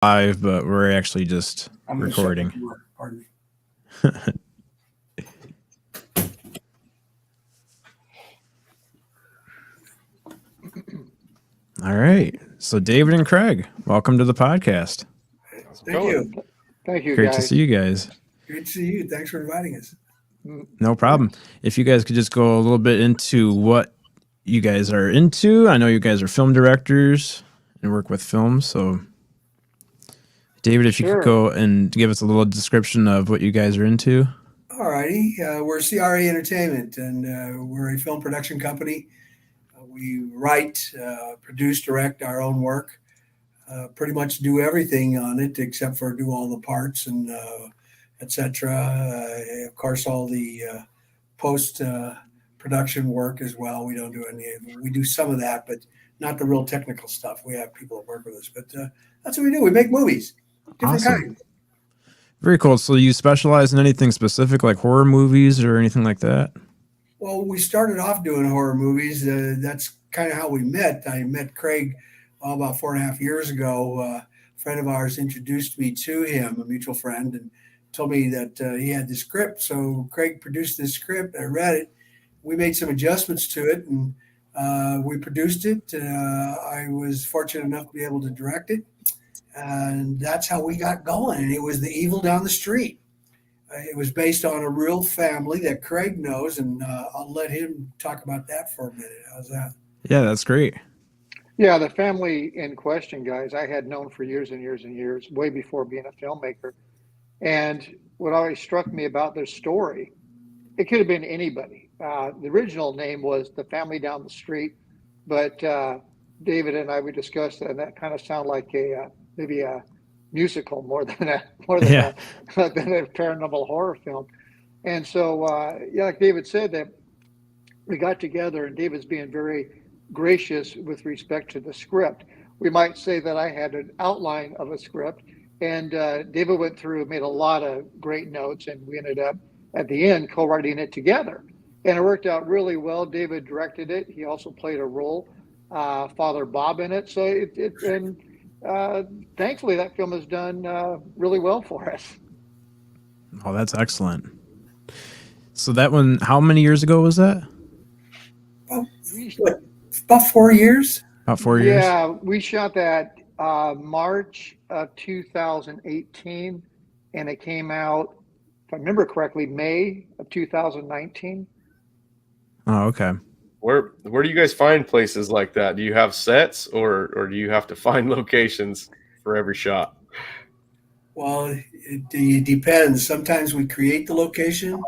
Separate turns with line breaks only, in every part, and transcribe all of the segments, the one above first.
live, but we're actually just
I'm
recording.
Pardon me.
All right. So David and Craig, welcome to the podcast.
Thank you.
Thank you,
Great
guys.
to see you guys.
Great to see you. Thanks for inviting us.
No problem. If you guys could just go a little bit into what you guys are into. I know you guys are film directors and work with films. So David, if you could go and give us a little description of what you guys are into.
All righty. We're CRA Entertainment, and we're a film production company. We write, produce, direct our own work. Pretty much do everything on it except for do all the parts and etc. Of course, all the post production work as well. We don't do any. We do some of that, but not the real technical stuff. We have people that work with us, but that's what we do. We make movies, different kinds.
Very cool. So you specialize in anything specific, like horror movies or anything like that?
Well, we started off doing horror movies. That's kind of how we met. I met Craig about 4.5 years ago. A friend of ours introduced me to him, a mutual friend, and told me that he had the script. So Craig produced this script. I read it. We made some adjustments to it, and we produced it. I was fortunate enough to be able to direct it, and that's how we got going. And it was The Evil Down the Street. It was based on a real family that Craig knows, and I'll let him talk about that for a minute. How's that?
Yeah, that's great.
Yeah, the family in question, guys, I had known for years and years and years, way before being a filmmaker. And what always struck me about their story, it could have been anybody. The original name was The Family Down the Street, but David and I, we discussed that, and that kind of sounded like maybe a musical more than a paranormal horror film. And so, yeah, like David said, that we got together, and David's being very gracious with respect to the script. We might say that I had an outline of a script, and David went through and made a lot of great notes, and we ended up at the end co-writing it together. And it worked out really well. David directed it. He also played a role, Father Bob, in it. So thankfully that film has done really well for us.
Oh, that's excellent. So that one, how many years ago was that?
About 4 years.
About 4 years?
Yeah, we shot that March of 2018, and it came out, if I remember correctly, May of 2019.
Oh, okay.
Where do you guys find places like that? Do you have sets, or do you have to find locations for every shot?
Well, it depends. Sometimes we create the location.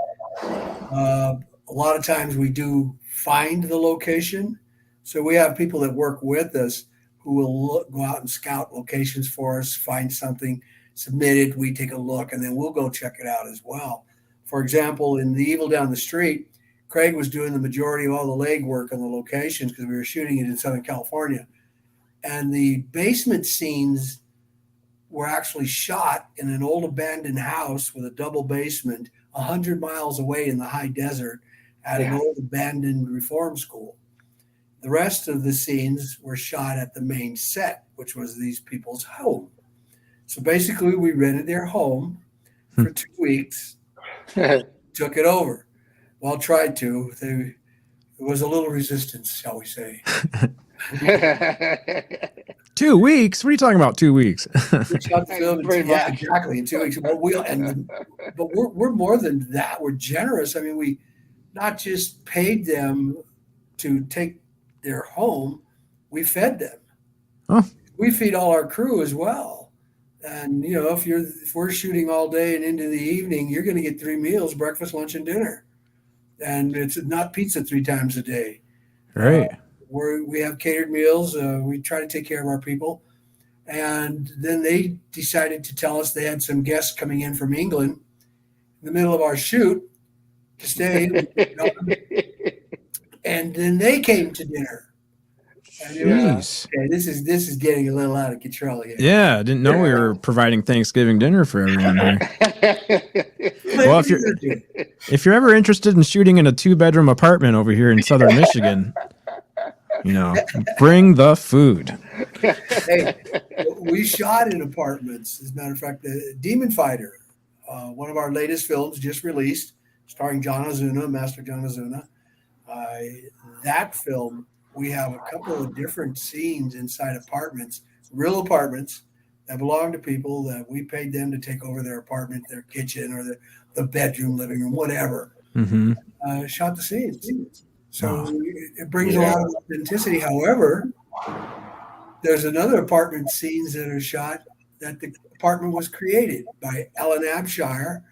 A lot of times we do find the location. So we have people that work with us who will go out and scout locations for us, find something, submit it, we take a look, and then we'll go check it out as well. For example, in The Evil Down the Street, Craig was doing the majority of all the legwork on the locations because we were shooting it in Southern California. And the basement scenes were actually shot in an old abandoned house with a double basement 100 miles away in the high desert at an old abandoned reform school. The rest of the scenes were shot at the main set, which was these people's home. So basically we rented their home for 2 weeks, took it over. Well, tried to. There was a little resistance, shall we say.
2 weeks? What are you talking about, 2 weeks?
We shot the film exactly in 2 weeks. But we're more than that. We're generous. I mean, we not just paid them to take their home, we fed them.
Oh.
We feed all our crew as well. And you know, if we're shooting all day and into the evening, you're going to get 3 meals: breakfast, lunch, and dinner. And it's not pizza 3 times a day.
Right.
We have catered meals. We try to take care of our people. And then they decided to tell us they had some guests coming in from England in the middle of our shoot to stay. And then they came to dinner. And it was, okay, this is getting a little out of control here.
Yeah, I didn't know we were providing Thanksgiving dinner for everyone here. Well, if you're ever interested in shooting in a 2-bedroom apartment over here in Southern Michigan, You know, bring the food.
Hey, we shot in apartments. As a matter of fact, the Demon Fighter, one of our latest films, just released, starring John Ozuna, Master John Ozuna. That film, we have a couple of different scenes inside apartments, real apartments that belong to people that we paid them to take over their apartment, their kitchen, or the bedroom, living room, whatever.
Mm-hmm.
Shot the scenes. So
Oh.
it brings a lot of authenticity. However, there's another apartment scenes that are shot that the apartment was created by Alan Abshire,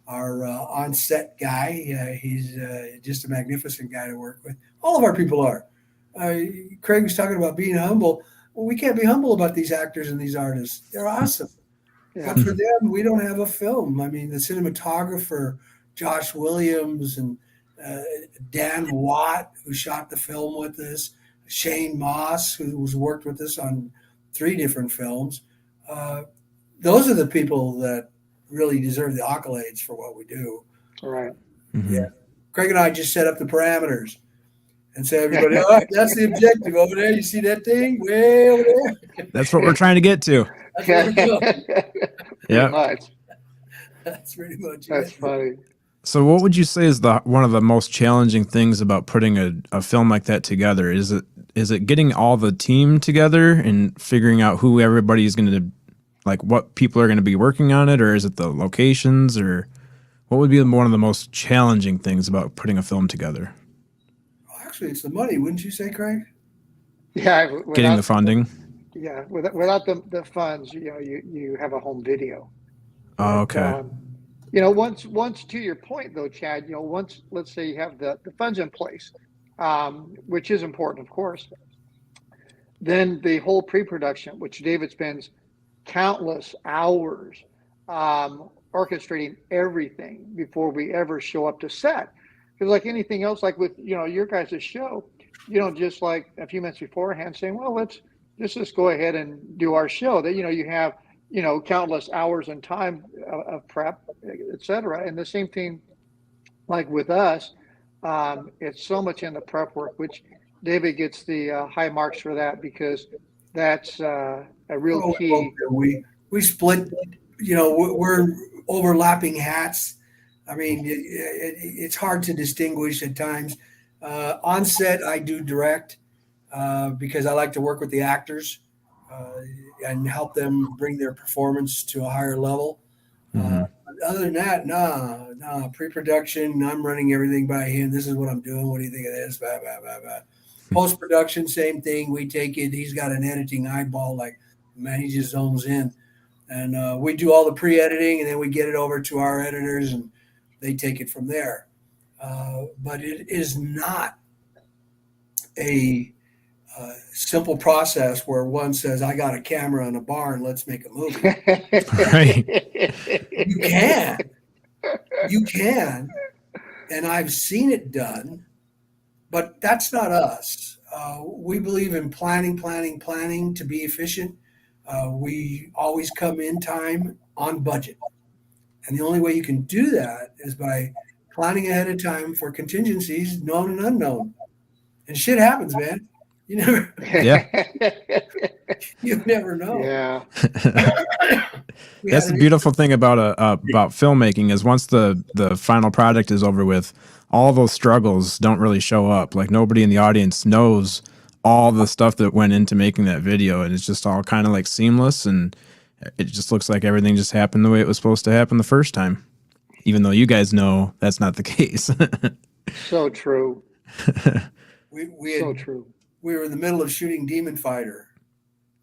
our on-set guy. He's just a magnificent guy to work with. All of our people are. Craig was talking about being humble. Well, we can't be humble about these actors and these artists. They're awesome.
Yeah.
But for them, we don't have a film. I mean, the cinematographer, Josh Williams, and Dan Watt, who shot the film with us, Shane Moss, who's worked with us on 3 different films. Those are the people that really deserve the accolades for what we do.
All right.
Mm-hmm.
Yeah. Craig and I just set up the parameters and say, everybody, all right, that's the objective over there. You see that thing way over there?
That's what we're trying to get to.
That's where we're going.
Yeah.
Much.
That's pretty much
That's
it.
funny.
So what would you say is one of the most challenging things about putting a film like that together? Is it getting all the team together and figuring out who everybody's going to, like, what people are going to be working on it, or is it the locations, or what would be one of the most challenging things about putting a film together?
Actually, it's the money, wouldn't you say, Craig?
Yeah.
Getting the funding.
Yeah. Without the funds, you have a home video.
Oh, okay.
Once to your point though, Chad, once, let's say you have the funds in place, which is important, of course, then the whole pre-production, which David spends countless hours orchestrating everything before we ever show up to set. Because like anything else, like with your guys' show, you don't just like a few minutes beforehand saying, well, let's just go ahead and do our show. That you have countless hours and time of prep, etc. And the same thing, like with us, it's so much in the prep work, which David gets the high marks for that, because that's a real key.
We split. We're overlapping hats. I mean, it's hard to distinguish at times. On set, I do direct because I like to work with the actors. And help them bring their performance to a higher level. Other than that, no. Pre-production, I'm running everything by him. This is what I'm doing. What do you think of this? Blah, blah, blah, blah. Post-production, same thing. We take it. He's got an editing eyeball. Like, man, he just zones in. And we do all the pre-editing, and then we get it over to our editors, and they take it from there. But it is not a simple process where one says, I got a camera in a barn, let's make a movie.
Right.
You can, and I've seen it done, but that's not us. We believe in planning to be efficient. We always come in time on budget. And the only way you can do that is by planning ahead of time for contingencies, known and unknown. And shit happens, man. You never know.
Yeah.
That's the beautiful thing about filmmaking is once the final product is over with, all those struggles don't really show up. Like, nobody in the audience knows all the stuff that went into making that video, and it's just all kind of like seamless, and it just looks like everything just happened the way it was supposed to happen the first time, even though you guys know that's not the case.
So true.
So true. We were in the middle of shooting Demon Fighter.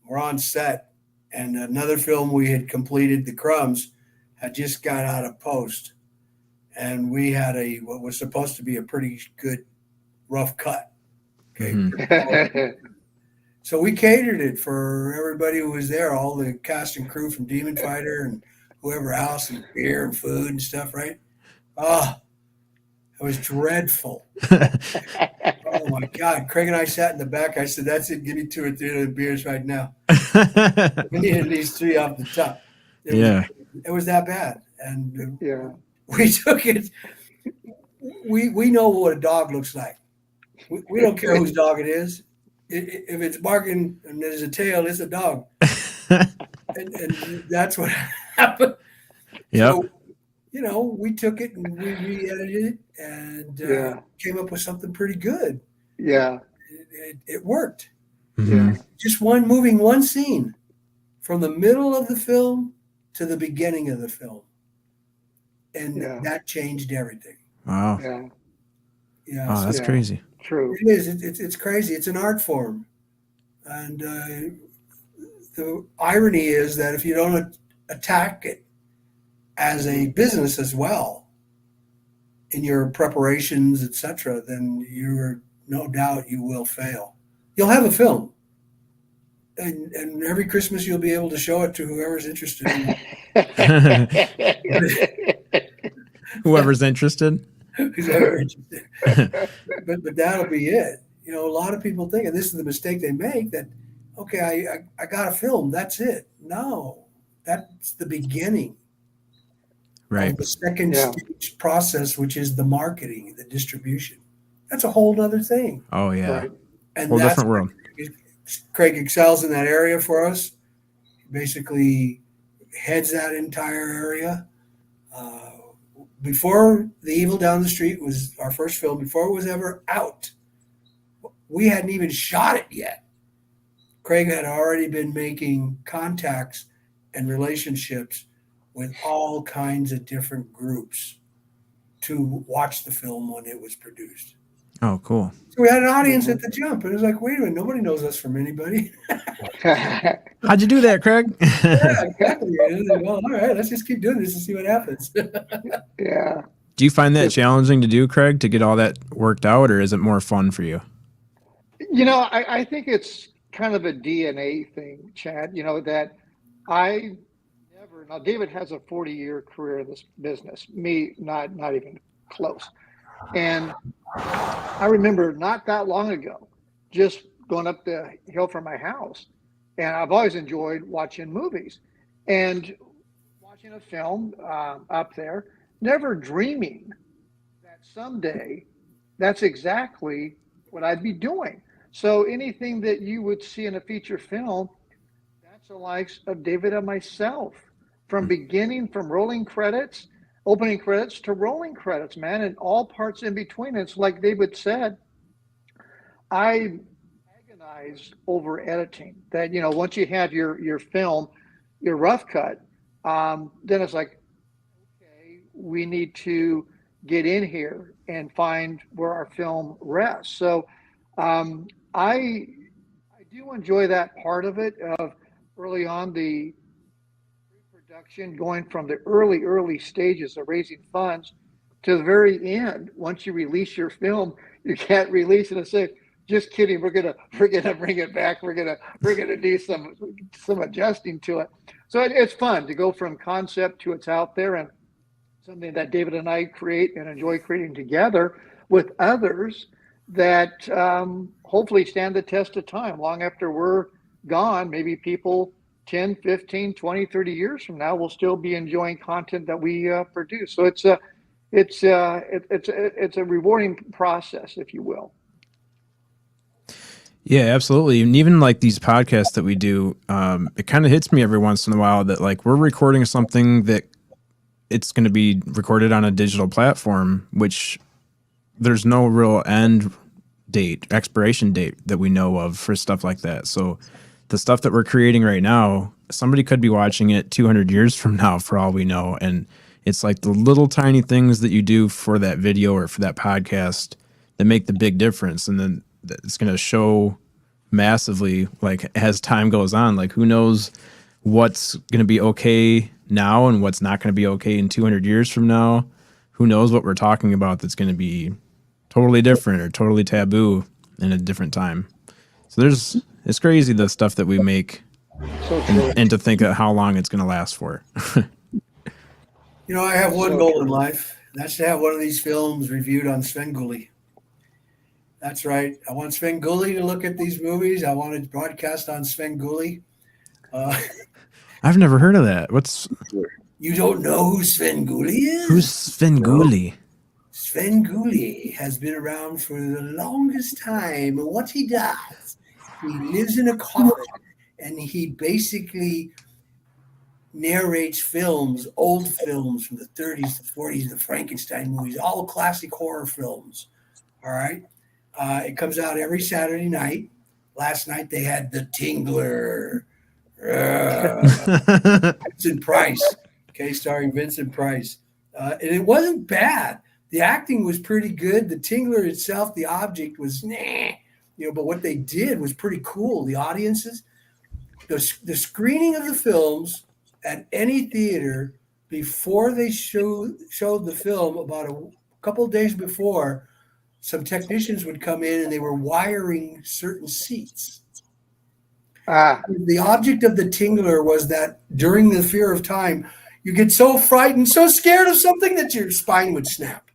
We're on set, and another film we had completed, The Crumbs, had just got out of post, and we had what was supposed to be a pretty good rough cut. Okay.
Mm-hmm.
So we catered it for everybody who was there, all the cast and crew from Demon Fighter and whoever else, and beer and food and stuff, right? It was dreadful. Oh my God. Craig and I sat in the back. I said, that's it. Give me 2 or 3 of the beers right now. We need at least 3 off the top. It was that bad. And we took it. We know what a dog looks like. We don't care whose dog it is. If it's barking and there's a tail, it's a dog. and that's what happened.
Yep.
So, we took it and we re-edited it and came up with something pretty good.
Yeah.
It worked.
Mm-hmm.
Yeah.
Just moving one scene from the middle of the film to the beginning of the film. And that changed everything.
Wow.
Yeah.
Yeah.
Oh, that's crazy.
True.
It is. It's crazy. It's an art form. And the irony is that if you don't attack it as a business as well in your preparations, etc., then you're no doubt you will fail. You'll have a film. And every Christmas you'll be able to show it to whoever's interested.
Whoever's interested.
But that'll be it. A lot of people think, and this is the mistake they make, that, okay, I got a film, that's it. No, that's the beginning.
Right.
Of the second stage process, which is the marketing, the distribution. That's a whole other thing.
Oh, yeah.
Right.
And
whole different world.
Craig excels in that area for us. He basically heads that entire area. Before The Evil Down the Street was our first film, before it was ever out, we hadn't even shot it yet. Craig had already been making contacts and relationships with all kinds of different groups to watch the film when it was produced.
Oh, cool.
So we had an audience at the jump, and it was like, wait a minute, nobody knows us from anybody.
How'd you do that, Craig?
Yeah, exactly. Well, all right, let's just keep doing this and see what happens.
Yeah.
Do you find that challenging to do, Craig, to get all that worked out, or is it more fun for you?
I think it's kind of a DNA thing, Chad, that I never, now David has a 40-year career in this business, me, not even close. And I remember not that long ago, just going up the hill from my house, and I've always enjoyed watching movies and watching a film up there, never dreaming that someday that's exactly what I'd be doing. So anything that you would see in a feature film, that's the likes of David and myself, from beginning, from rolling credits, opening credits to rolling credits, man, and all parts in between. It's like David said, I agonize over editing. That, once you have your film, your rough cut, then it's like, okay, we need to get in here and find where our film rests. So I do enjoy that part of it, of early on the production, going from the early stages of raising funds to the very end. Once you release your film, you can't release it and say, just kidding, we're gonna bring it back, we're gonna do some adjusting to it. So it's fun to go from concept to it's out there, and something that David and I create and enjoy creating together with others that hopefully stand the test of time long after we're gone. Maybe people 10, 15, 20, 30 years from now will still be enjoying content that we produce. So it's a rewarding process, if you will.
Yeah, absolutely. And even like these podcasts that we do, it kind of hits me every once in a while that like we're recording something that it's going to be recorded on a digital platform, which there's no real expiration date that we know of for stuff like that. So the stuff that we're creating right now, somebody could be watching it 200 years from now for all we know. And it's like the little tiny things that you do for that video or for that podcast that make the big difference. And then it's going to show massively, like as time goes on, like who knows what's going to be okay now and what's not going to be okay in 200 years from now. Who knows what we're talking about that's going to be totally different or totally taboo in a different time. So it's crazy the stuff that we make, and to think of how long it's going to last for.
I have one goal in life. That's to have one of these films reviewed on Svengoolie. That's right. I want Svengoolie to look at these movies. I want it broadcast on Svengoolie.
I've never heard of that.
You don't know who Svengoolie is?
Who's Svengoolie?
Svengoolie has been around for the longest time. And what he does He lives in a coffin, and he basically narrates films, old films from the 30s, the 40s, the Frankenstein movies, all classic horror films. All right. It comes out every Saturday night. Last night they had The Tingler, Vincent Price, okay, starring Vincent Price. And it wasn't bad. The acting was pretty good. The Tingler itself, the object was but what they did was pretty cool. The audiences, the screening of the films at any theater before they showed the film, about a couple of days before, some technicians would come in and they were wiring certain seats. The object of the Tingler was that during the fear of time, you get so frightened, so scared of something that your spine would snap.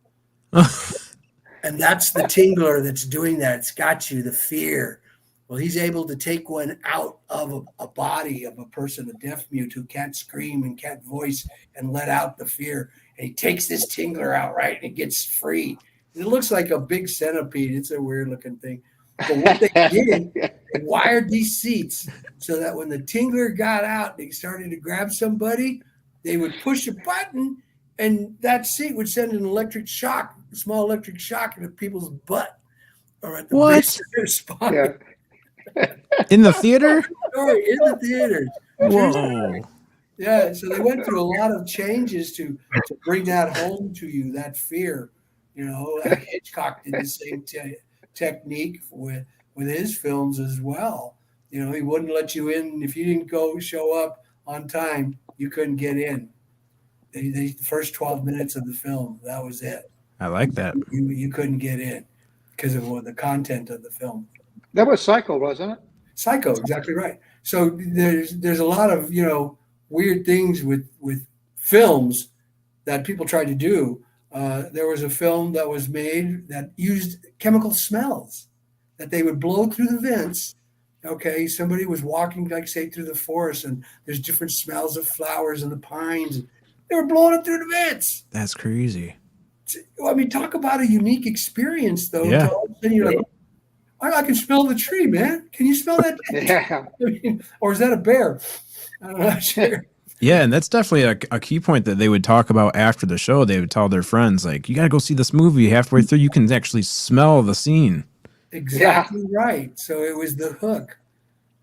And that's the Tingler that's doing that. It's got you, the fear. Well, he's able to take one out of a body of a person, a deaf mute who can't scream and can't voice, and let out the fear. And he takes this Tingler out, right? And it gets free. It looks like a big centipede. It's a weird looking thing. But what they did, they wired these seats so that when the Tingler got out, they started to grab somebody, they would push a button, and that seat would send an electric shock, a small electric shock into people's butt or at the base of their spine.
Yeah.
In the theater?
Story in the theaters.
Whoa.
Yeah, so they went through a lot of changes to bring that home to you, that fear. Hitchcock did the same technique with his films as well. He wouldn't let you in if you didn't show up on time. You couldn't get in. The first 12 minutes of the film, that was it.
I like that.
You couldn't get in because of the content of the film.
That was Psycho, wasn't it?
Psycho, exactly right. So there's a lot of weird things with films that people try to do. There was a film that was made that used chemical smells that they would blow through the vents. Okay, somebody was walking, like say, through the forest, and there's different smells of flowers and the pines. They were blowing it through the vents.
That's crazy.
I mean, talk about a unique experience, though.
Yeah.
All of a sudden you're like, I can smell the tree, man. Can you smell that?
Yeah.
Or is that a bear? I'm not sure.
Yeah, and that's definitely a key point that they would talk about after the show. They would tell their friends, like, you got to go see this movie. Halfway through, you can actually smell the scene.
Exactly right. So it was the hook.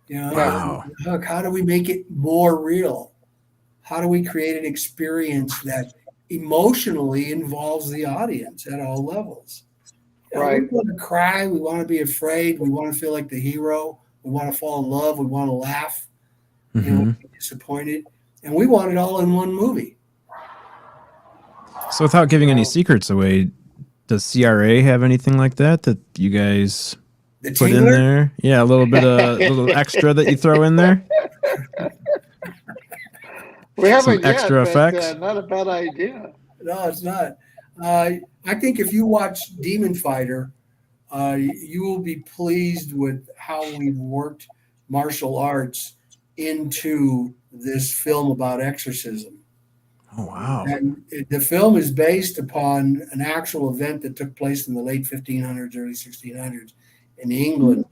Wow.
The hook. How do we make it more real? How do we create an experience that emotionally involves the audience at all levels?
Right.
We want to cry. We want to be afraid. We want to feel like the hero. We want to fall in love. We want to laugh.
Mm-hmm.
Be disappointed. And we want it all in one movie.
So without giving any secrets away, does CRA have anything like that you guys
The
put in
Tingler?
there? Yeah, a little bit of little extra that you throw in there.
We haven't
Some extra
yet, but,
effects?
not a bad idea.
No, it's not. I think if you watch Demon Fighter, you will be pleased with how we've worked martial arts into this film about exorcism.
Oh, wow.
And the film is based upon an actual event that took place in the late 1500s, early 1600s in England,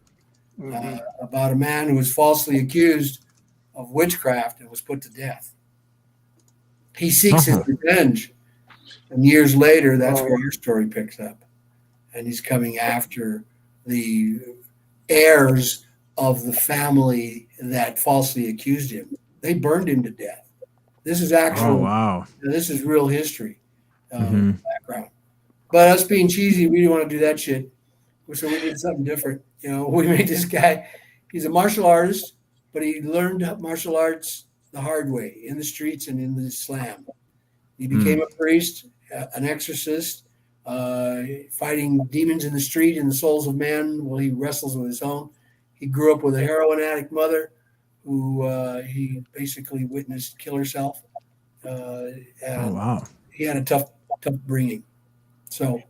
about a man who was falsely accused of witchcraft and was put to death. He seeks his revenge. And years later, that's where your story picks up. And he's coming after the heirs of the family that falsely accused him. They burned him to death. This is actual.
Oh, wow.
This is real history background. But us being cheesy, we didn't want to do that shit. So we did something different. We made this guy. He's a martial artist, but he learned martial arts the hard way in the streets and in the slam. He became a priest, an exorcist, fighting demons in the street and the souls of men while he wrestles with his own. He grew up with a heroin addict mother who he basically witnessed kill herself.
Oh, wow.
He had a tough bringing. So,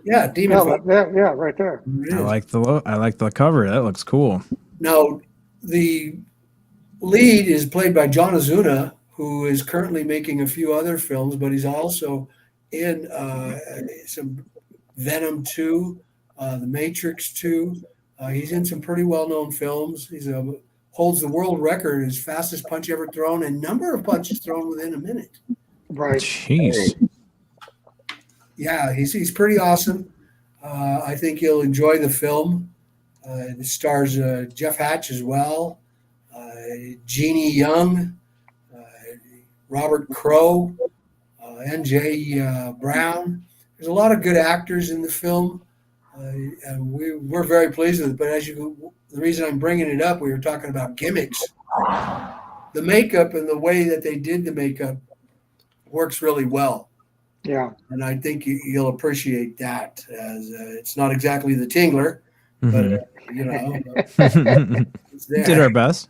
yeah, Demon Fighter.
Yeah, right there.
I like the cover. That looks cool.
Now, the lead is played by John Azuna, who is currently making a few other films, but he's also in some Venom 2, The Matrix 2, He's in some pretty well-known films. Holds the world record as fastest punch ever thrown and number of punches thrown within a minute.
Right.
Jeez.
Yeah, he's pretty awesome. I think you'll enjoy the film. It stars Jeff Hatch as well, Jeannie Young, Robert Crow, N.J. Brown. There's a lot of good actors in the film, and we're very pleased with it. But the reason I'm bringing it up, we were talking about gimmicks. The makeup and the way that they did the makeup works really well.
Yeah.
And I think you'll appreciate that. As it's not exactly the Tingler, but it's there.
Did our best.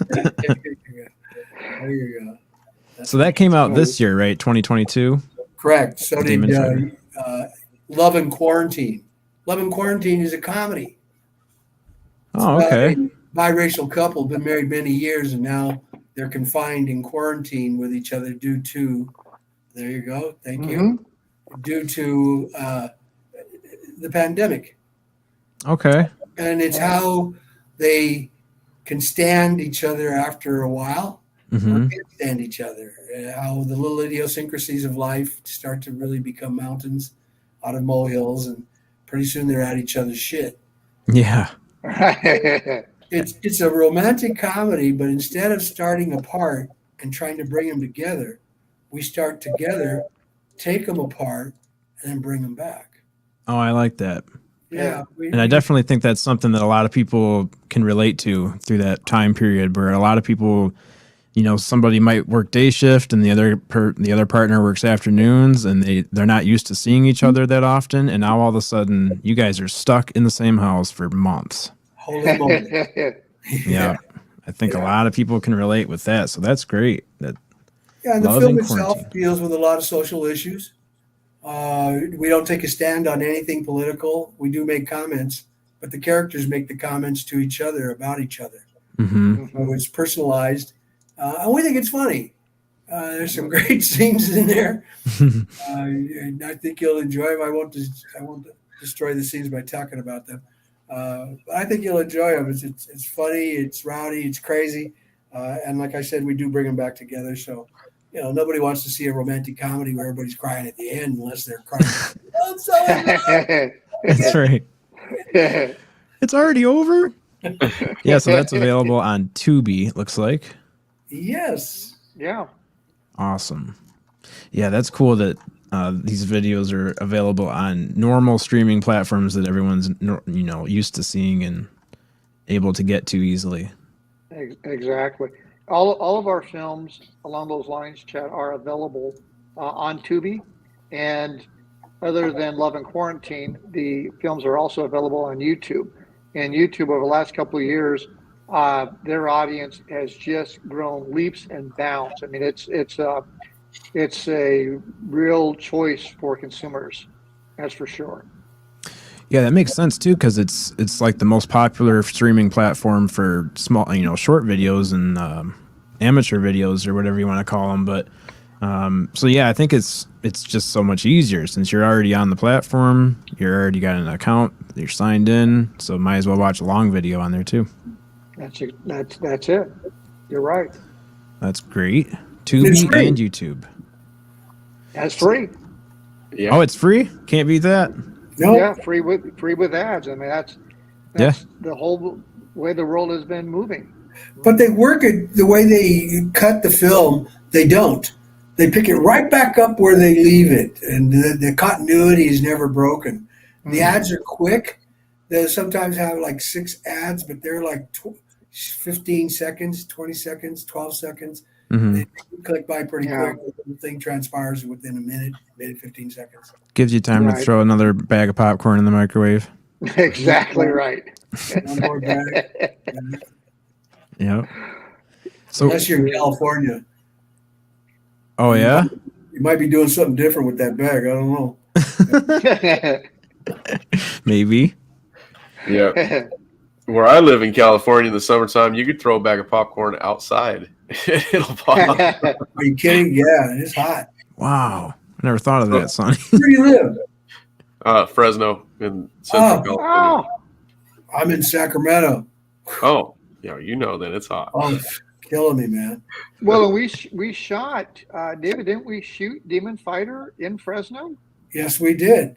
There you go.
So that came out this year, right? 2022.
Correct. So did
Demon
Love and Quarantine. Love and Quarantine is a comedy.
Oh, okay.
A biracial couple been married many years, and now they're confined in quarantine with each other due to. There you go. Thank you. Due to the pandemic.
Okay.
And it's how they can stand each other after a while.
Mm-hmm.
Or can't stand each other. How the little idiosyncrasies of life start to really become mountains out of molehills, and pretty soon they're at each other's shit.
Yeah.
It's a romantic comedy, but instead of starting apart and trying to bring them together, we start together, take them apart, and then bring them back.
Oh, I like that.
Yeah.
And I definitely think that's something that a lot of people can relate to through that time period, where a lot of people, somebody might work day shift and the other partner works afternoons, and they're not used to seeing each other that often. And now all of a sudden you guys are stuck in the same house for months.
Holy moly.
Yeah. I think a lot of people can relate with that. So that's great.
And the film itself deals with a lot of social issues. We don't take a stand on anything political. We do make comments, but the characters make the comments to each other about each other.
Mm-hmm.
So it's personalized. And we think it's funny. There's some great scenes in there. And I think you'll enjoy them. I won't destroy the scenes by talking about them. But I think you'll enjoy them. It's funny, it's rowdy, it's crazy. And like I said, we do bring them back together. So, nobody wants to see a romantic comedy where everybody's crying at the end unless they're crying. I'm so in love.
That's right. It's already over? Yeah, so that's available on Tubi, it looks like.
Yes.
Yeah.
Awesome. Yeah, that's cool that these videos are available on normal streaming platforms that everyone's used to seeing and able to get to easily.
Exactly. All of our films along those lines, Chad, are available on Tubi, and other than Love and Quarantine, the films are also available on YouTube. And YouTube, over the last couple of years, their audience has just grown leaps and bounds. I mean, it's a real choice for consumers, that's for sure.
Yeah, that makes sense too, because it's like the most popular streaming platform for small, short videos and amateur videos or whatever you want to call them. But so yeah, I think it's just so much easier since you're already on the platform, you're already got an account, you're signed in, so might as well watch a long video on there too.
That's it. You're right.
That's great. Tubi and YouTube.
That's free.
Yeah.
Oh, it's free? Can't beat that.
Nope.
Yeah, free with ads. I mean, that's the whole way the world has been moving.
But they work it the way they cut the film. They don't. They pick it right back up where they leave it, and the continuity is never broken. The ads are quick. They sometimes have like 6 ads, but they're like 15 seconds, 20 seconds, 12 seconds.
Mm-hmm.
They click by pretty quick. The thing transpires within a minute, 15 seconds.
Gives you time to throw another bag of popcorn in the microwave.
Exactly right.
One more bag.
Yep. So,
unless you're in California.
Oh, yeah?
You might be doing something different with that bag. I don't know.
Maybe. Yeah. Where I live in California in the summertime, you could throw a bag of popcorn outside. It'll pop.
Are you kidding? Yeah, it's hot.
Wow. I never thought of that, Sonny.
Where do you live?
Fresno in Central California.
I'm in Sacramento.
Oh, yeah, you know then it's hot.
Oh, it's killing me, man.
Well, and we shot, David, didn't we shoot Demon Fighter in Fresno?
Yes, we did.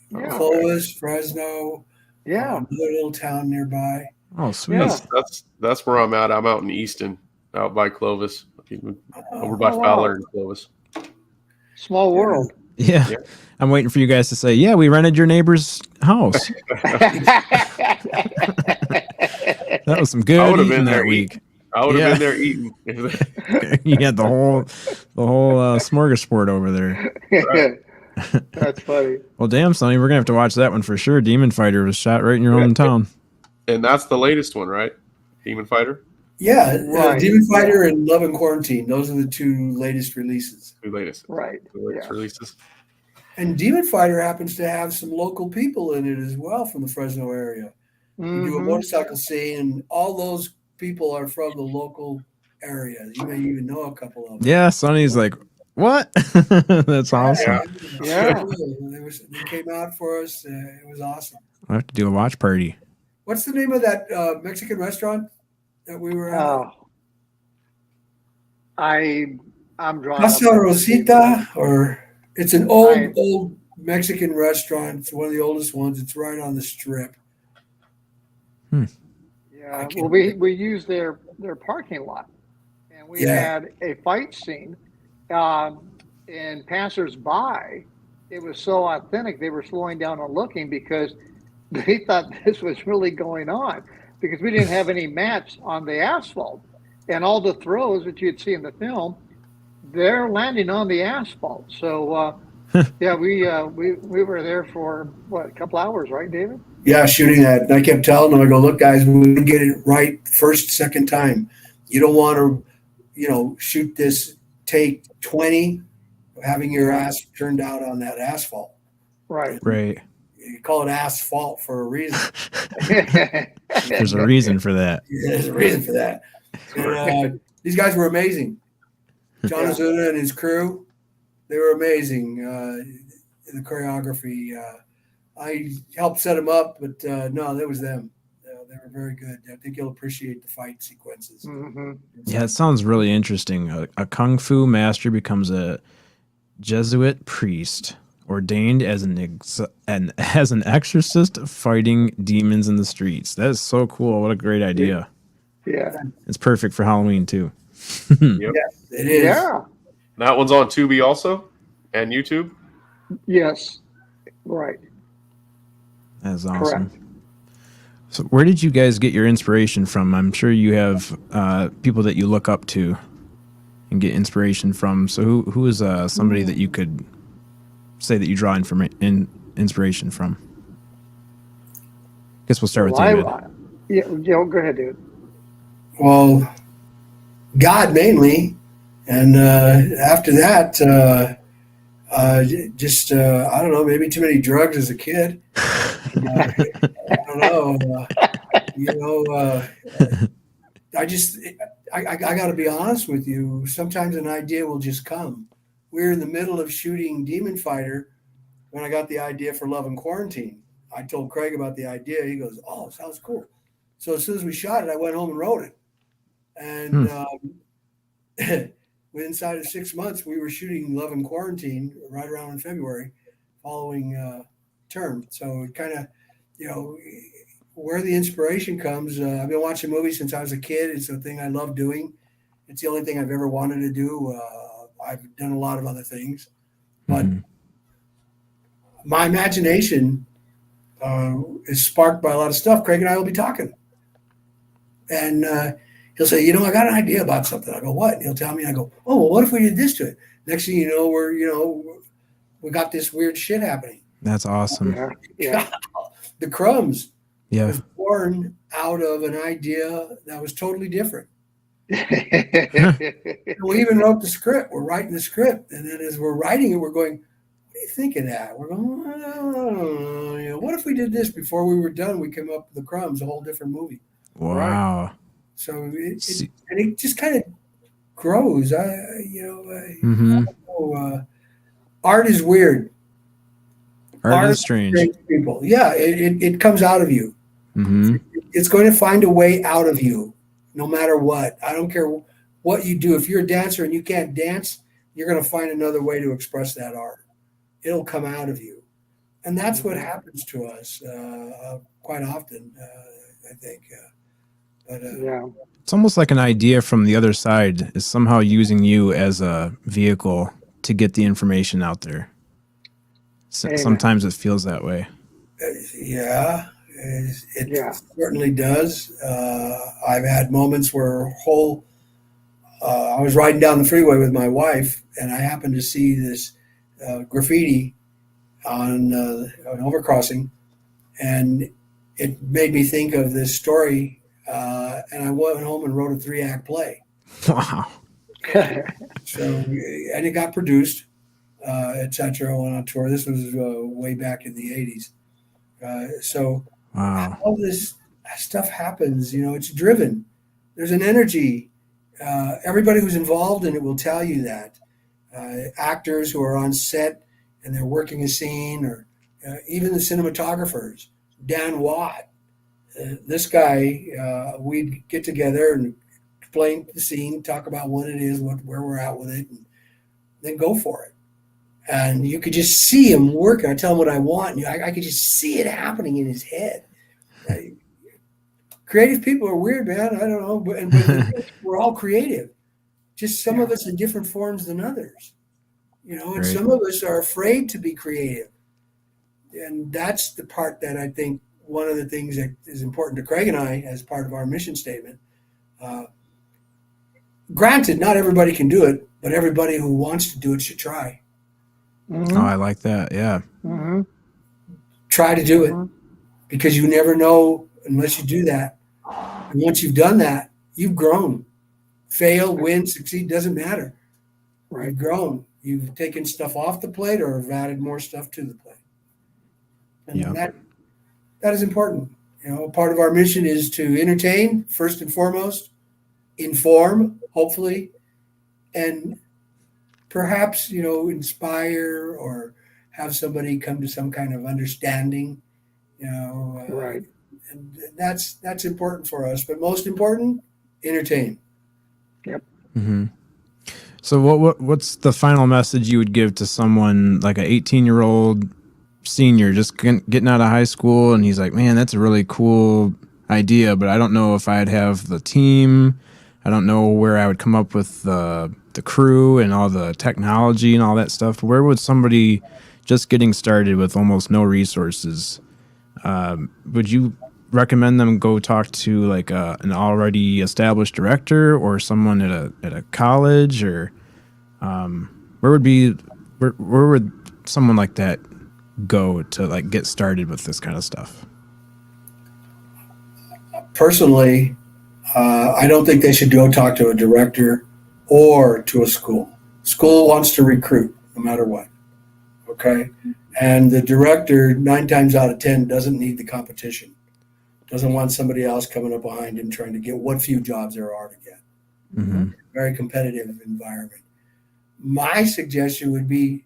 Yeah.
Clovis, Fresno,
Yeah.
another little town nearby.
Oh, sweet.
Yeah.
That's where I'm at. I'm out in Easton, out by Clovis, over by
Oh, wow.
Fowler and Clovis.
Small world.
Yeah.
Yeah.
I'm waiting for you guys to say, yeah, we rented your neighbor's house. That was some
I
good
would have
eating
been
that
there
week.
eating. I would have
Yeah.
been there eating.
You had the whole smorgasbord over there.
That's funny.
Well, damn, Sonny, we're gonna have to watch that one for sure. Demon Fighter was shot right in your hometown.
And that's the latest one, right? Demon Fighter?
Yeah,
Right.
Demon Fighter and Love and Quarantine. Those are the two latest releases.
The latest.
Right.
The latest
Yeah.
releases.
And Demon Fighter happens to have some local people in it as well from the Fresno area. We do a
Mhm.
motorcycle scene, and all those people are from the local area. You may even know a couple of them.
Yeah, Sonny's like, what? That's awesome.
Yeah.
They came out for us. It was awesome.
I have to do a watch party.
What's the name of that Mexican restaurant that we were at?
Oh. I'm drawing.
Casa
up-
Rosita, or it's an old
Right.
old Mexican restaurant. It's one of the oldest ones. It's right on the strip.
Yeah. Well, we used their parking lot, and we
Yeah.
had a fight scene. And passers-by, it was so authentic. They were slowing down and looking because they thought this was really going on, because we didn't have any mats on the asphalt, and all the throws that you'd see in the film, they're landing on the asphalt. So yeah, we were there for what, a couple hours, right, David?
Yeah, shooting that. And I kept telling them, I go, look, guys, we get it right first, second time. You don't want to, shoot this take 20, having your ass turned out on that asphalt.
Right.
Right.
You call it asphalt for a reason.
There's a reason for that.
There's a reason for that. And, these guys were amazing. John Ozuna and his crew, they were amazing. The choreography, I helped set them up, but no, that was them. They were very good. I think you'll appreciate the fight sequences.
Mhm.
Yeah, it sounds really interesting. A kung fu master becomes a Jesuit priest ordained as as an exorcist fighting demons in the streets. That is so cool. What a great idea.
Yeah.
It's perfect for Halloween too.
Yep.
It is.
Yeah.
That one's on Tubi also and YouTube.
Yes. Right.
That's awesome.
Correct.
So where did you guys get your inspiration from? I'm sure you have people that you look up to and get inspiration from. So who is somebody that you could say that you draw inspiration from? Guess we'll start with David.
Yeah, go ahead, dude.
Well, God mainly, and after that, just I don't know, maybe too many drugs as a kid. I don't know. I got to be honest with you. Sometimes an idea will just come. We were in the middle of shooting Demon Fighter when I got the idea for Love and Quarantine. I told Craig about the idea. He goes, "Oh, sounds cool." So as soon as we shot it, I went home and wrote it. And inside of 6 months, we were shooting Love and Quarantine right around in February, following term. So it kind of, where the inspiration comes. I've been watching movies since I was a kid. It's a thing I love doing. It's the only thing I've ever wanted to do. I've done a lot of other things, but my imagination is sparked by a lot of stuff. Craig and I will be talking, and he'll say, I got an idea about something. I go, what? And he'll tell me. I go, oh, well, what if we did this to it? Next thing you know, we got this weird shit happening.
That's awesome.
Yeah.
The Crumbs
Yeah.
was born out of an idea that was totally different. We even wrote the script. We're writing the script, and then as we're writing it, we're going, "What do you think of that?" We're going, "What if we did this before we were done? We came up with the Crumbs, a whole different movie."
Wow.
So it just kind of grows. Art is weird.
Art is strange.
People, yeah, it comes out of you.
Mm-hmm.
It's going to find a way out of you, no matter what. I don't care what you do. If you're a dancer and you can't dance, you're going to find another way to express that art. It'll come out of you. And that's what happens to us quite often, I think.
Yeah.
It's almost like an idea from the other side is somehow using you as a vehicle to get the information out there. Sometimes it feels that way.
Yeah, it certainly does. I've had moments where I was riding down the freeway with my wife, and I happened to see this graffiti on an overcrossing, and it made me think of this story. And I went home and wrote a 3-act play.
Wow.
So, and it got produced, etc. Went on tour. This was way back in the 80s. So
Wow.
all this stuff happens, it's driven. There's an energy. Everybody who's involved in it will tell you that. Actors who are on set and they're working a scene, or even the cinematographers, Dan Watt, this guy, we'd get together and explain the scene, talk about what it is, where we're at with it, and then go for it. And you could just see him working. I tell him what I want, and I could just see it happening in his head. Creative people are weird, man. I don't know, but we're all creative. Just some of us in different forms than others, and
Right.
some of us are afraid to be creative. And that's the part that I think one of the things that is important to Craig and I as part of our mission statement. Granted, not everybody can do it, but everybody who wants to do it should try.
Oh, I like that. Yeah.
Mm-hmm.
Try to do it, because you never know unless you do that. And once you've done that, you've grown. Fail, win, succeed, doesn't matter.
Right.
You've grown. You've taken stuff off the plate or have added more stuff to the plate. And that is important. Part of our mission is to entertain, first and foremost, inform, hopefully, and perhaps, inspire or have somebody come to some kind of understanding,
Right.
And that's important for us. But most important, entertain.
Mm-hmm. So what's the final message you would give to someone like an 18-year-old senior just getting out of high school, and he's like, man, that's a really cool idea, but I don't know if I'd have the team. I don't know where I would come up with the crew and all the technology and all that stuff. Where would somebody just getting started with almost no resources, would you recommend them go talk to like an already established director or someone at a college, or where would someone like that go to like get started with this kind of stuff?
Personally, I don't think they should go talk to a director or to a school. School wants to recruit no matter what. Okay. And the director, 9 times out of 10, doesn't need the competition. Doesn't want somebody else coming up behind him trying to get what few jobs there are to get.
Mm-hmm.
Very competitive environment. My suggestion would be,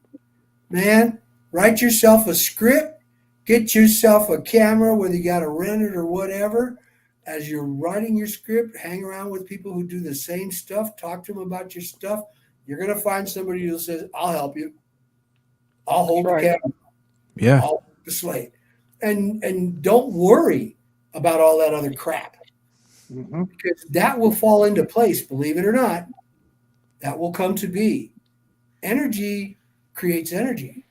man, write yourself a script, get yourself a camera, whether you got to rent it or whatever. As you're writing your script, hang around with people who do the same stuff, talk to them about your stuff. You're going to find somebody who says, I'll help you. I'll hold the camera.
Yeah.
I'll hold the slate. And don't worry about all that other crap.
Mm-hmm.
Because that will fall into place, believe it or not. That will come to be. Energy creates energy.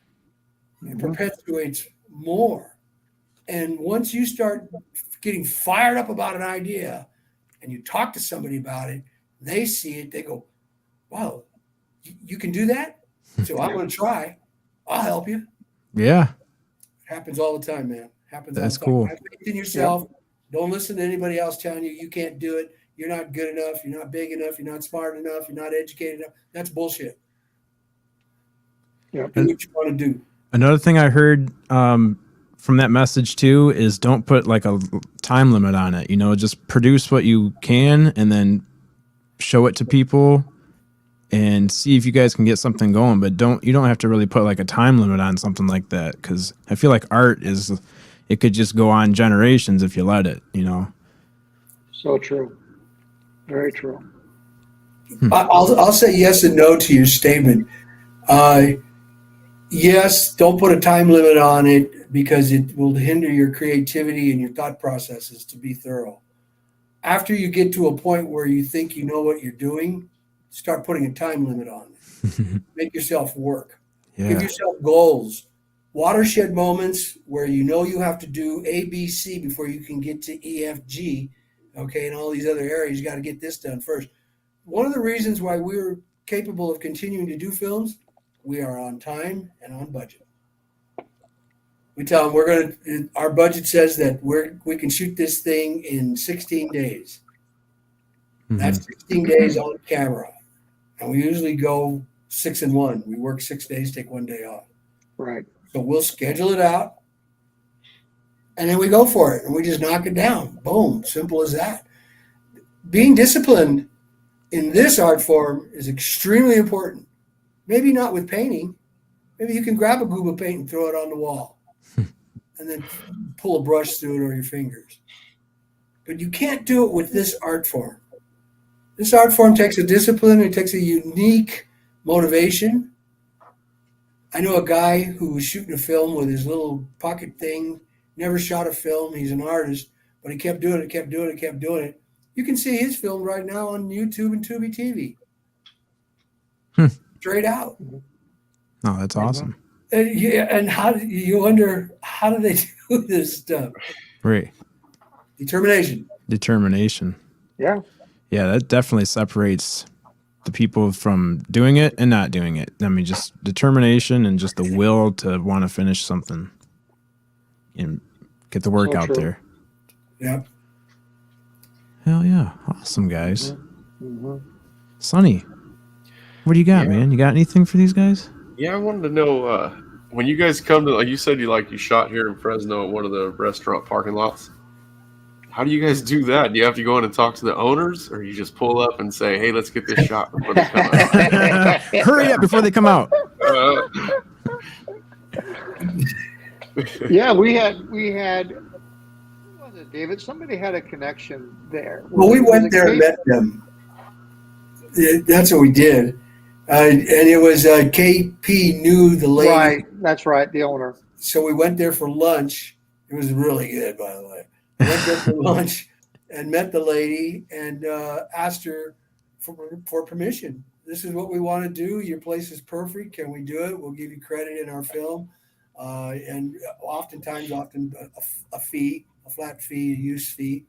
It perpetuates more. And once you start getting fired up about an idea and you talk to somebody about it, they see it, they go, wow, you can do that? So I'm going to try. I'll help you.
Yeah.
It happens all the time, man. Happens.
That's
all the time.
cool.
Have faith in yourself. Yep. Don't listen to anybody else telling you can't do it. You're not good enough. You're not big enough. You're not smart enough. You're not educated enough. That's bullshit.
Yep.
Do what you want to do.
Another thing I heard from that message too is don't put like a time limit on it. Just produce what you can and then show it to people and see if you guys can get something going. But you don't have to really put like a time limit on something like that, because I feel like art is it could just go on generations if you let it, you know.
So true. Very true.
I'll say yes and no to your statement. Yes, don't put a time limit on it because it will hinder your creativity and your thought processes to be thorough. After you get to a point where you think you know what you're doing, start putting a time limit on it. Make yourself work. Give
Yeah.
yourself goals. Watershed moments where you know you have to do A, B, C before you can get to E, F, G, okay, and all these other areas. You got to get this done first. One of the reasons why we're capable of continuing to do films, we are on time and on budget. We tell them our budget says that we can shoot this thing in 16 days. That's 16 days on camera. And we usually go 6 and 1. We work 6 days, take 1 day off.
Right.
So we'll schedule it out and then we go for it and we just knock it down. Boom. Simple as that. Being disciplined in this art form is extremely important. Maybe not with painting. Maybe you can grab a goob of paint and throw it on the wall and then pull a brush through it or your fingers. But you can't do it with this art form. This art form takes a discipline. It takes a unique motivation. I know a guy who was shooting a film with his little pocket thing, never shot a film. He's an artist, but he kept doing it. You can see his film right now on YouTube and Tubi TV. Straight out.
Oh, that's awesome.
And how do you wonder, how do they do this stuff?
Right.
Determination.
Yeah.
Yeah, that definitely separates the people from doing it and not doing it. I mean, just determination and just the will to want to finish something and get the work out there.
Yeah.
Hell yeah. Awesome, guys. Sonny, what do you got, man? You got anything for these guys?
Yeah, I wanted to know when you guys come to, like you said, you shot here in Fresno at one of the restaurant parking lots. How do you guys do that? Do you have to go in and talk to the owners, or you just pull up and say, "Hey, let's get this shot before they come out"?
Hurry up before they come out.
Yeah, we had. Who was it, David? Somebody had a connection there.
Well, we went there and met them. That's what we did. And it was KP knew the lady.
Right, that's right, the owner.
So we went there for lunch. It was really good, by the way. We went there for lunch and met the lady and asked her for permission. This is what we want to do. Your place is perfect. Can we do it? We'll give you credit in our film. And oftentimes a fee, a flat fee, a use fee.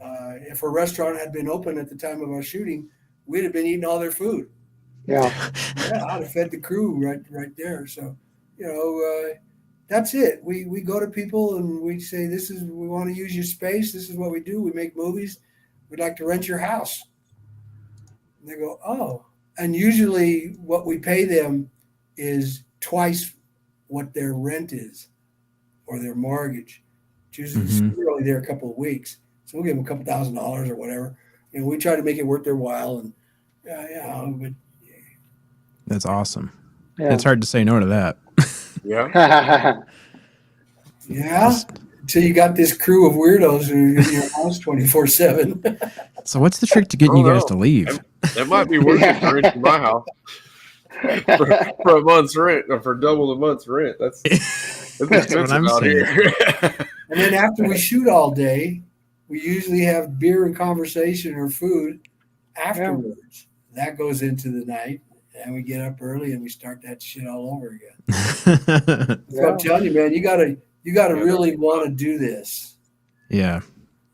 If a restaurant had been open at the time of our shooting, we'd have been eating all their food.
Yeah.
Yeah, I'd have fed the crew right there. So, that's it. We go to people and we say, we want to use your space. This is what we do. We make movies. We'd like to rent your house. And they go, oh. And usually what we pay them is twice what their rent is or their mortgage. It's usually we're only there a couple of weeks. So we'll give them a couple $1,000s or whatever. We try to make it worth their while. And but
That's awesome.
Yeah.
It's hard to say no to that.
Yeah.
yeah. Until you got this crew of weirdos who are in your house 24/7.
So what's the trick to getting you guys to leave?
That might be worth it to rent my house for a month's rent, or for double the month's rent. That's expensive
I'm
out
saying.
here.
And then after we shoot all day, we usually have beer and conversation or food afterwards. Yeah. That goes into the night. And we get up early and we start that shit all over again. So I'm telling you, man, you gotta really want to do this.
Yeah.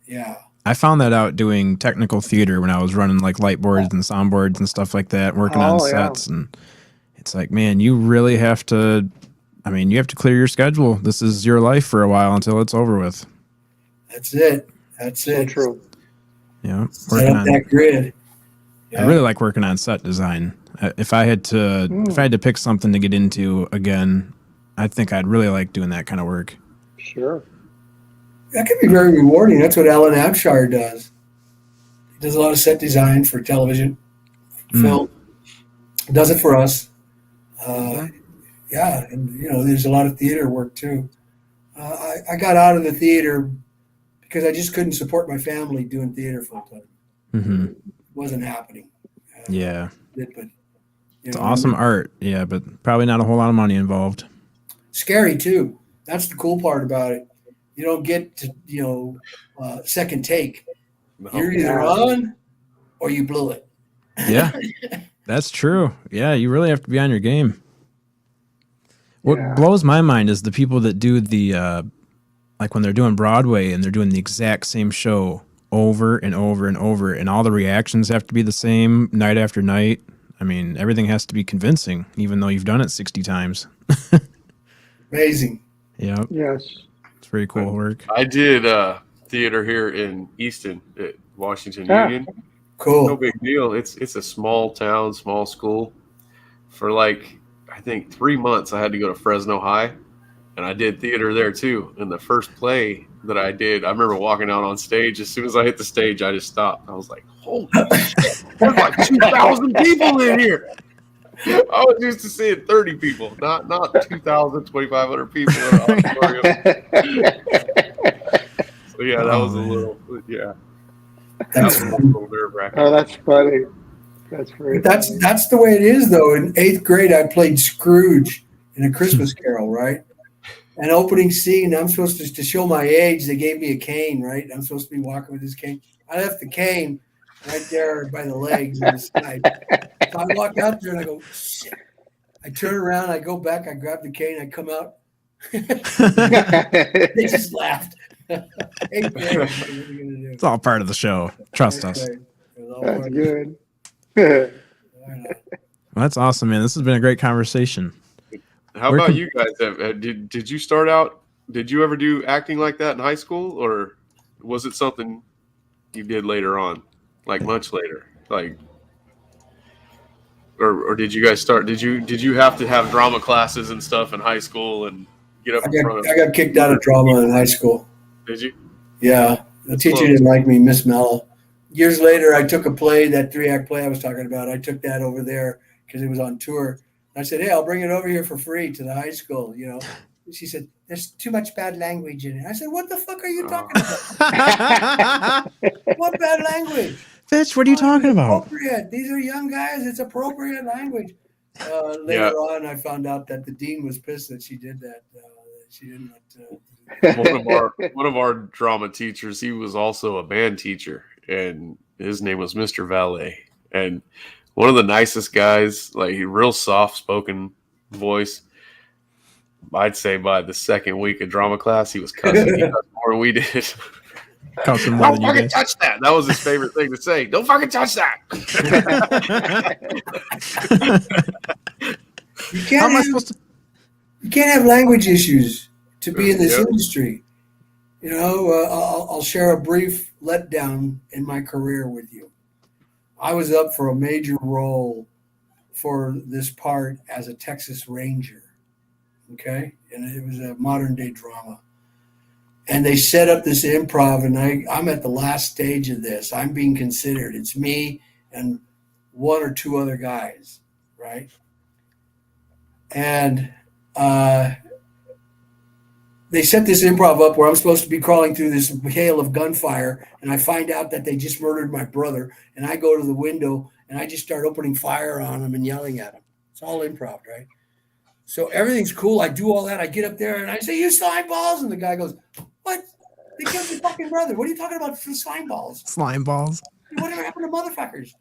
Yeah.
I found that out doing technical theater when I was running like light boards and soundboards and stuff like that, working on sets. And it's like, man, you really have to, you have to clear your schedule. This is your life for a while until it's over with.
That's it.
So true.
Yeah.
Set up that grid.
Yeah. I really like working on set design. If I had to pick something to get into again, I think I'd really like doing that kind of work.
Sure.
That can be very rewarding. That's what Alan Abshire does. He does a lot of set design for television, film. Does it for us. Yeah, and there's a lot of theater work too. I got out of the theater because I just couldn't support my family doing theater full time.
Mm-hmm.
It wasn't happening.
Yeah.
But
It's awesome art. Yeah, but probably not a whole lot of money involved.
Scary too. That's the cool part about it. You don't get to, second take.
No.
You're either on or you blew it.
Yeah, that's true. Yeah, you really have to be on your game. What blows my mind is the people that do the, like when they're doing Broadway and they're doing the exact same show over and over and over, and all the reactions have to be the same night after night. I mean, everything has to be convincing, even though you've done it 60 times.
Amazing.
Yeah.
Yes.
It's pretty cool work.
I did theater here in Easton at Washington Union.
Cool.
No big deal. It's a small town, small school. For like, I think 3 months I had to go to Fresno High, and I did theater there too. And the first play that I did, I remember walking out on stage. As soon as I hit the stage, I just stopped. I was like, holy shit, there's like 2,000 people in here. I was used to seeing 30 people, not 2,000, 2,500 people in an auditorium. So yeah, that was a little,
That's
a little nerve-wracking.
Oh, that's funny. That's great.
That's the way it is, though. In 8th grade, I played Scrooge in A Christmas Carol, right? And opening scene, I'm supposed to show my age. They gave me a cane, right? I'm supposed to be walking with this cane. I left the cane right there by the legs on the side. So I walk out there and I go, shit. I turn around, I go back, I grab the cane, I come out. They just laughed. 8th grade, what are you gonna do?
It's all part of the show. Trust us.
It was all
That's
part of
good.
it.
Well, that's awesome, man. This has been a great conversation.
How about you guys? Did you start out? Did you ever do acting like that in high school, or was it something you did later on, like much later, like, or did you guys start? Did you have to have drama classes and stuff in high school and get up in front of?
I got kicked out of drama in high school.
Did you?
Yeah, the teacher didn't like me, Miss Mello. Years later, I took a play, that 3-act play I was talking about. I took that over there because it was on tour. I said, hey, I'll bring it over here for free to the high school, She said, there's too much bad language in it. I said, what the fuck are you talking about? What bad language?
Bitch, what are you talking about?
Appropriate. These are young guys. It's appropriate language. Later on, I found out that the dean was pissed that she did that. She didn't
One of our drama teachers, he was also a band teacher, and his name was Mr. Valet. And one of the nicest guys, like real soft-spoken voice. I'd say by the second week of drama class, he was cussing. He cussed more than we did.
Cussing more
Don't
than you
fucking
guys.
touch that. That was his favorite thing to say. Don't fucking touch that.
You can't have language issues to be in this industry. I'll share a brief letdown in my career with you. I was up for a major role for this part as a Texas Ranger, okay? And it was a modern-day drama. And they set up this improv, and I'm at the last stage of this. I'm being considered. It's me and one or two other guys, right? And they set this improv up where I'm supposed to be crawling through this hail of gunfire, and I find out that they just murdered my brother, and I go to the window, and I just start opening fire on him and yelling at him. It's all improv, right? So everything's cool. I do all that. I get up there, and I say, you slime balls, and the guy goes, what? They killed your fucking brother. What are you talking about, slime balls?
Slime balls.
Whatever happened to motherfuckers?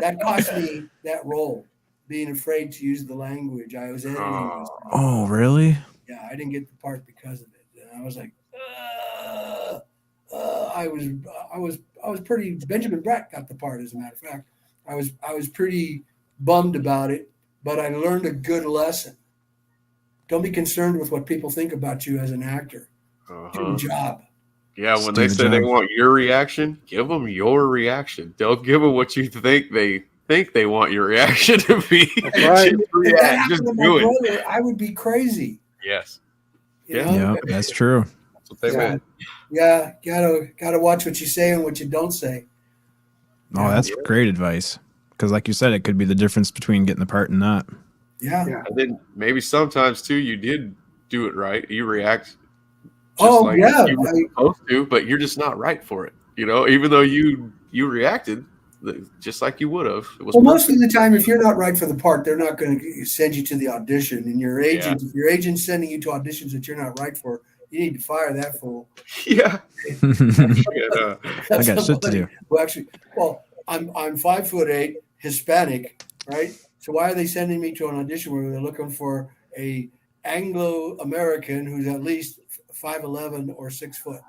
That cost me that role. Being afraid to use the language. I was editing.
Oh, really?
Yeah, I didn't get the part because of it. And I was like, I was pretty. Benjamin Bratt got the part, as a matter of fact. I was pretty bummed about it, but I learned a good lesson. Don't be concerned with what people think about you as an actor. Do your job.
Yeah, when they say they want your reaction, give them your reaction. Don't give them what you think they want your reaction to be.
Right.
If that happened to my brother, I would be crazy.
Yes.
Yeah, that's true.
That's what they meant.
Yeah, gotta watch what you say and what you don't say.
Oh, that's great advice. Because like you said, it could be the difference between getting the part and not.
Yeah.
Yeah.
And then maybe sometimes too, you did do it right. You react just
Oh,
like
yeah.
you were supposed to, but you're just not right for it. You know, even though you reacted just like you would have. It was
Well, most of
perfect.
the time, if you're not right for the part, they're not going to send you to the audition. And your agent, if your agent's sending you to auditions that you're not right for, you need to fire that fool.
Yeah. Yeah.
I got shit to do.
Well, actually, I'm 5'8", Hispanic, right? So why are they sending me to an audition where they're looking for a Anglo-American who's at least 5'11" or 6 foot?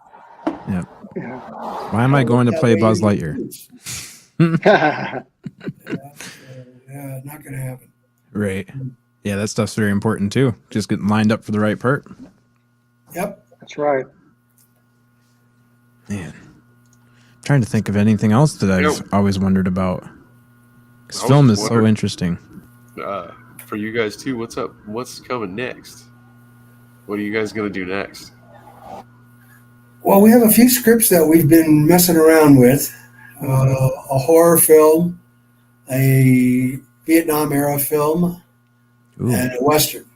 Yeah.
Yeah.
Why am I going to play Buzz Lightyear?
Yeah, not going to happen.
Right. Yeah, that stuff's very important too. Just getting lined up for the right part.
Yep.
That's right.
Man, I'm trying to think of anything else that I've always wondered about. Because
I was
film is
just
so
wondering,
interesting.
For you guys too, what's up? What's coming next? What are you guys gonna do next?
Well, we have a few scripts that we've been messing around with. A horror film, a Vietnam era film,
Ooh,
and a Western.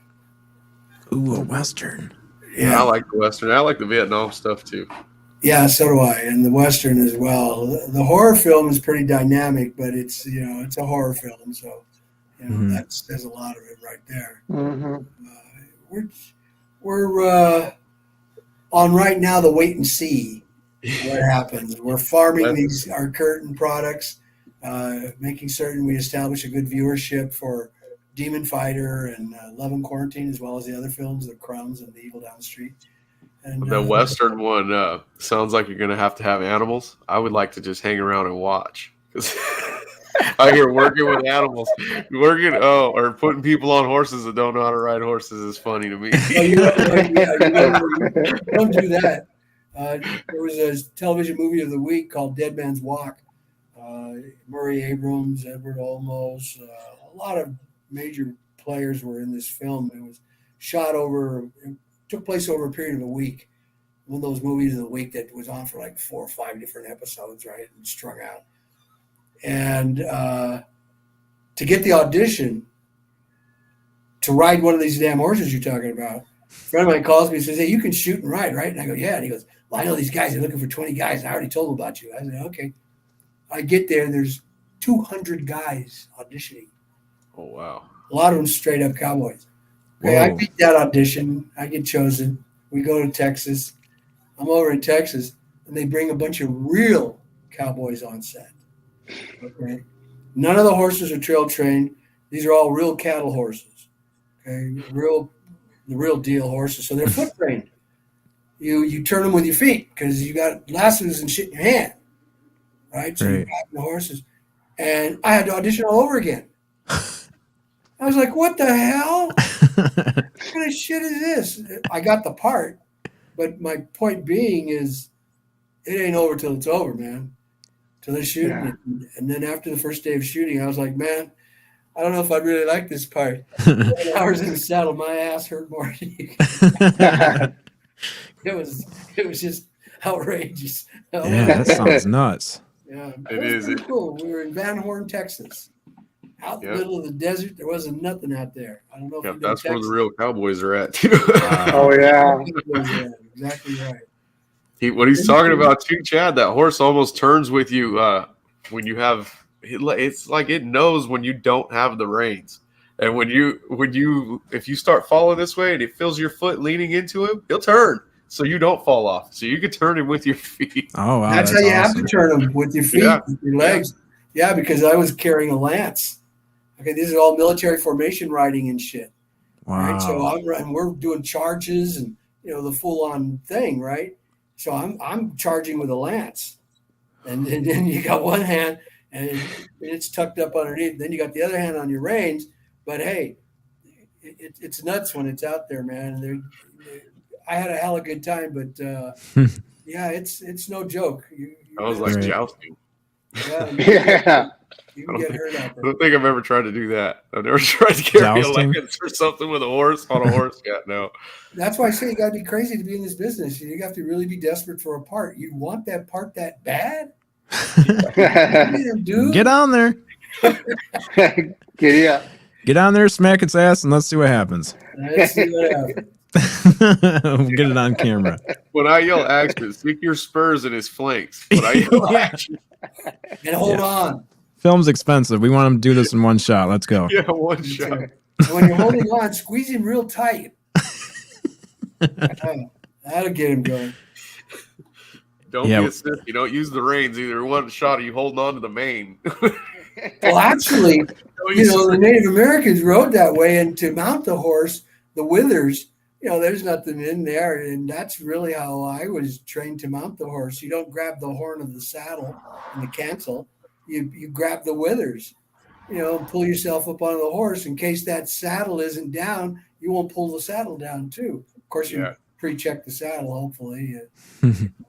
ooh, a Western.
I
Yeah.
like the Western. I like the Vietnam stuff too.
Yeah, so do I, and the Western as well. The horror film is pretty dynamic, but it's it's a horror film, so there's a lot of it right there.
Mm-hmm.
We're on right now the wait and see what happens. We're farming our curtain products, making certain we establish a good viewership for Demon Fighter and Love and Quarantine, as well as the other films, The Crumbs and The Evil Down the Street. And
The Western one sounds like you're gonna have to have animals. I would like to just hang around and watch because I hear working with animals, or putting people on horses that don't know how to ride horses is funny to me.
you don't do that. There was a television movie of the week called Dead Man's Walk. Murray Abrams, Edward Olmos, a lot of major players were in this film. It was took place over a period of a week. One of those movies of the week that was on for like 4 or 5 different episodes, right? And strung out. And to get the audition to ride one of these damn horses you're talking about, a friend of mine calls me and says, "Hey, you can shoot and ride, right?" And I go, "Yeah." And he goes, "Well, I know these guys are looking for 20 guys. I already told them about you." I said, "Okay." I get there and there's 200 guys auditioning.
Oh wow!
A lot of them straight up cowboys. Okay, I beat that audition. I get chosen. We go to Texas. I'm over in Texas, and they bring a bunch of real cowboys on set. Okay, none of the horses are trail trained. These are all real cattle horses. Okay, the real deal horses. So they're foot trained. You turn them with your feet because you got lassos and shit in your hand, right? So you're riding the horses, and I had to audition all over again. I was like, "What the hell? What kind of shit is this?" I got the part, but my point being is, it ain't over till it's over, man. Till they're shooting it. And then after the first day of shooting, I was like, "Man, I don't know if I really like this part." 7 hours in the saddle, my ass hurt more. It was just outrageous.
Yeah, that sounds nuts.
Yeah,
It
was
is.
pretty cool. We were in Van Horn, Texas. Out in the middle of the desert, there wasn't nothing out there. I don't know if you know
That's where the
Texas.
real cowboys are at too.
Oh yeah.
Exactly right.
What he's talking about too, Chad, that horse almost turns with you when you have. It's like it knows when you don't have the reins, and if you start falling this way and it feels your foot leaning into him, he'll turn so you don't fall off. So you can turn him with your feet.
Oh wow,
That's how you have to turn them, with your feet, with your legs. Yeah, because I was carrying a lance. Okay, these are all military formation riding and shit.
Wow.
Right? So we're doing charges and the full on thing, right? So I'm charging with a lance, and then you got one hand and it's tucked up underneath. Then you got the other hand on your reins. But hey, it's nuts when it's out there, man. I had a hell of a good time, but yeah, it's no joke.
I was like jousting.
Yeah. You can get hurt out there.
I don't think I've ever tried to do that. I've never tried to carry a lance or something with a horse on a horse. Yeah, no.
That's why I say you got to be crazy to be in this business. You have to really be desperate for a part. You want that part that bad?
Dude. Get on there.
Giddy up.
Get on there, smack its ass, and let's see what happens.
Let's see what happens.
We'll get it on camera.
When I yell action, stick your spurs in his flanks. When I yell
Yeah.
action,
And hold on.
Film's expensive. We want him to do this in one shot. Let's go.
yeah, one shot.
And when you're holding on, squeeze him real tight. That'll get him going.
Don't
Yeah.
be a stiff. You don't use the reins either. One shot, are you holding on to the mane?
Well, actually, the Native Americans rode that way, and to mount the horse, the withers, there's nothing in there, and that's really how I was trained to mount the horse. You don't grab the horn of the saddle and the cancel. You grab the withers, and pull yourself up on the horse in case that saddle isn't down. You won't pull the saddle down too. Of course, you pre-check the saddle. Hopefully,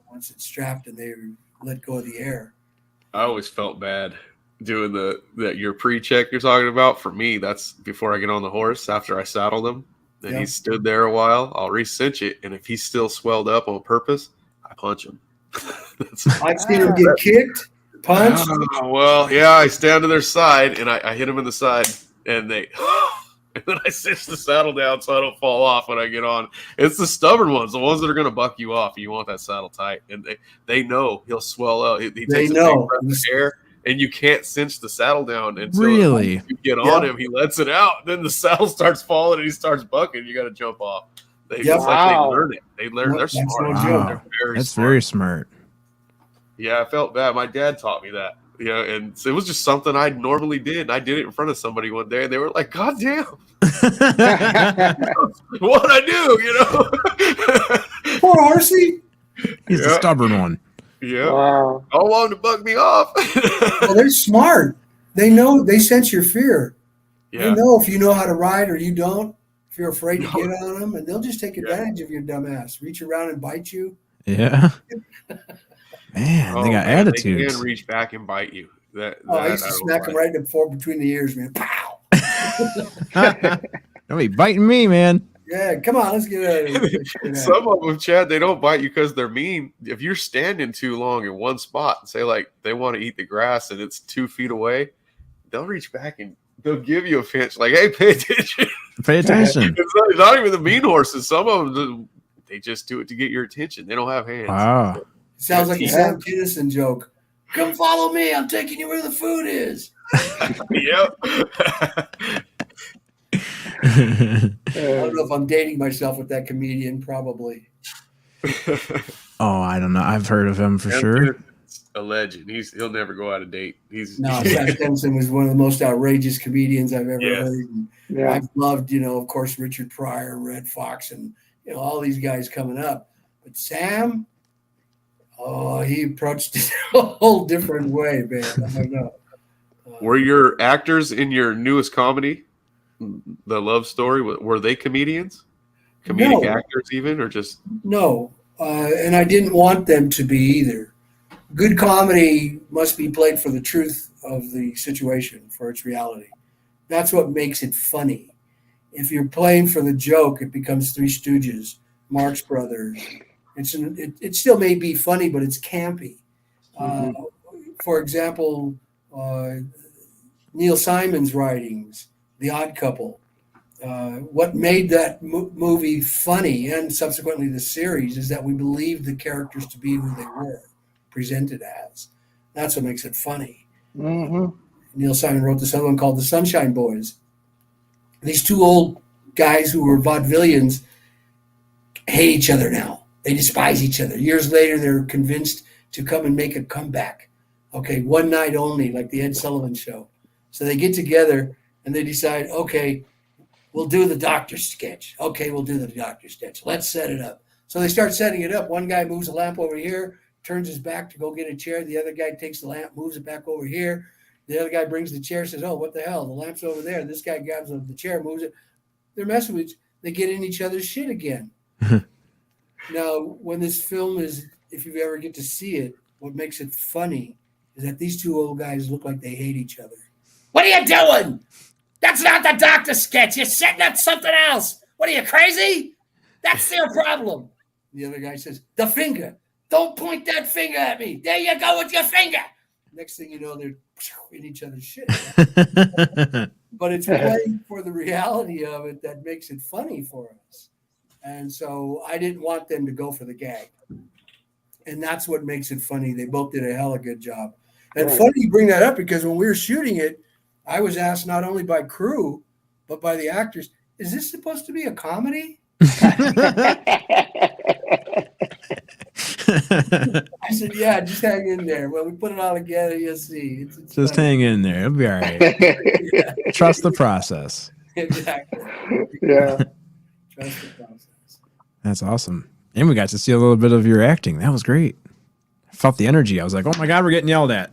once it's strapped and they let go of the air.
I always felt bad doing your pre-check you're talking about. For me, that's before I get on the horse, after I saddle him. And he stood there a while, I'll re-cinch it. And if he's still swelled up on purpose, I punch him.
I've seen him get kicked, punched.
I stand to their side and I hit him in the side and they and then I cinch the saddle down so I don't fall off when I get on. It's the stubborn ones, the ones that are going to buck you off. You want that saddle tight. And they know he'll swell out. He takes a big breath of air. And you can't cinch the saddle down until you get on him. He lets it out. Then the saddle starts falling and he starts bucking. You got to jump off. They learn it. They're smart.
Wow.
They're
very smart.
Yeah, I felt bad. My dad taught me that. And so it was just something I normally did. And I did it in front of somebody one day, and they were like, "God damn, what'd I do?"
Poor horsey.
He's the stubborn one.
Yeah. Wow. All along to bug me off.
Well, they're smart. They know, they sense your fear.
Yeah.
They know if you know how to ride or you don't, if you're afraid to get on them, and they'll just take advantage of your dumb ass, reach around and bite you.
Yeah. Man, they got attitudes.
They can reach back and bite you.
I used to smack them right between the ears, man. Pow!
Don't be biting me, man.
Yeah, come on, let's get out of here.
Some of them, Chad, they don't bite you because they're mean. If you're standing too long in one spot and say like they want to eat the grass and it's 2 feet away, they'll reach back and they'll give you a pinch like, "Hey, pay attention."
Pay attention.
It's not even the mean horses. Some of them, they just do it to get your attention. They don't have hands.
Wow.
Sounds like a Sam Kinison joke. Come follow me. I'm taking you where the food is.
Yep.
I don't know if I'm dating myself with that comedian. Probably.
Oh, I don't know. I've heard of him for sure.
A legend. He'll never go out of date.
Sam Kinison was one of the most outrageous comedians I've ever heard. And I've loved, of course, Richard Pryor, Red Fox, and all these guys coming up. But Sam, he approached it a whole different way, man. I don't know.
Were your actors in your newest comedy, The Love Story, were they comedians? Comedic actors even, or just?
No, and I didn't want them to be either. Good comedy must be played for the truth of the situation, for its reality. That's what makes it funny. If you're playing for the joke, it becomes Three Stooges, Marx Brothers. It still may be funny, but it's campy. For example, Neil Simon's writings, The Odd Couple. What made that movie funny, and subsequently the series, is that we believed the characters to be who they were presented as. That's what makes it funny. Neil Simon wrote this other one called The Sunshine Boys. These two old guys who were vaudevillians hate each other now. They despise each other. Years later, they're convinced to come and make a comeback. Okay, one night only, like the Ed Sullivan Show. So they get together and they decide, okay, we'll do the doctor sketch. Okay, we'll do the doctor sketch. Let's set it up. So they start setting it up. One guy moves a lamp over here, turns his back to go get a chair. The other guy takes the lamp, moves it back over here. The other guy brings the chair, says, "Oh, what the hell? The lamp's over there." This guy grabs the chair, moves it. They're messing with. They get in each other's shit again. Now, when this film is, if you ever get to see it, what makes it funny is that these two old guys look like they hate each other. What are you doing? That's not the doctor sketch. You're setting up something else. What are you, crazy? That's their problem. The other guy says, "The finger. Don't point that finger at me. There you go with your finger." Next thing you know, they're in each other's shit. but it's playing for the reality of it that makes it funny for us. And so I didn't want them to go for the gag. And that's what makes it funny. They both did a hell of a good job. And funny you bring that up, because when we were shooting it, I was asked not only by crew, but by the actors, is this supposed to be a comedy? I said, yeah, just hang in there. When we put it all together, you'll see. It's
Just
funny.
hang in there. It'll be all right.
Yeah,
Trust the process.
exactly.
Yeah.
Trust the process.
That's awesome. And we got to see a little bit of your acting. That was great. I felt the energy. I was like, oh my God, we're getting yelled at.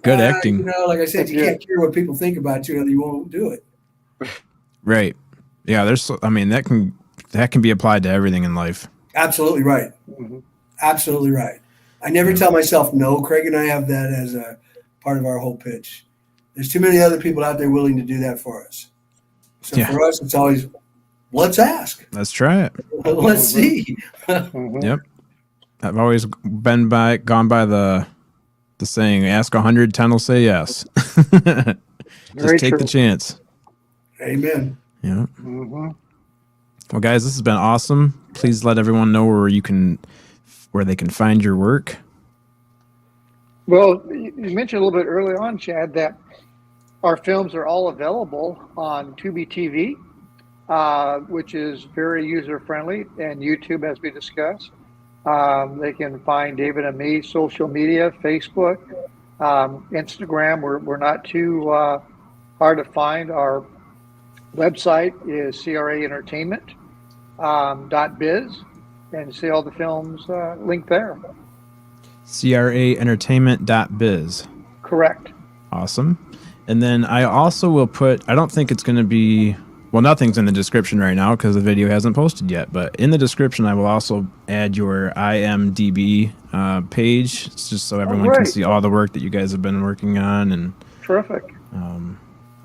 Good acting.
You know, like I said, you can't care what people think about you, or you won't do it.
Right. Yeah, that can be applied to everything in life.
Absolutely right.
Mhm.
Absolutely right. I never tell myself no. Craig and I have that as a part of our whole pitch. There's too many other people out there willing to do that for us. So
Yeah.
for us, it's always, let's ask.
Let's try it.
Let's see.
Mhm.
Yep. I've always gone by the saying, ask 100, 10 will say yes. Just
Very
take
true.
the chance.
Amen.
Yeah.
Mhm.
Well, guys, this has been awesome. Please let everyone know where they can find your work.
Well, you mentioned a little bit early on, Chad, that our films are all available on Tubi TV, which is very user-friendly, and YouTube, as we discussed. They can find David and me, social media, Facebook, Instagram. We're not too hard to find. Our website is CRA Entertainment .biz, and see all the films linked there.
CRAentertainment.biz.
Correct.
Awesome. And then I also will put, I don't think it's going to be, well, nothing's in the description right now because the video hasn't posted yet, but in the description, I will also add your IMDb page, just so everyone can
great.
see all the work that you guys have been working on and
Terrific.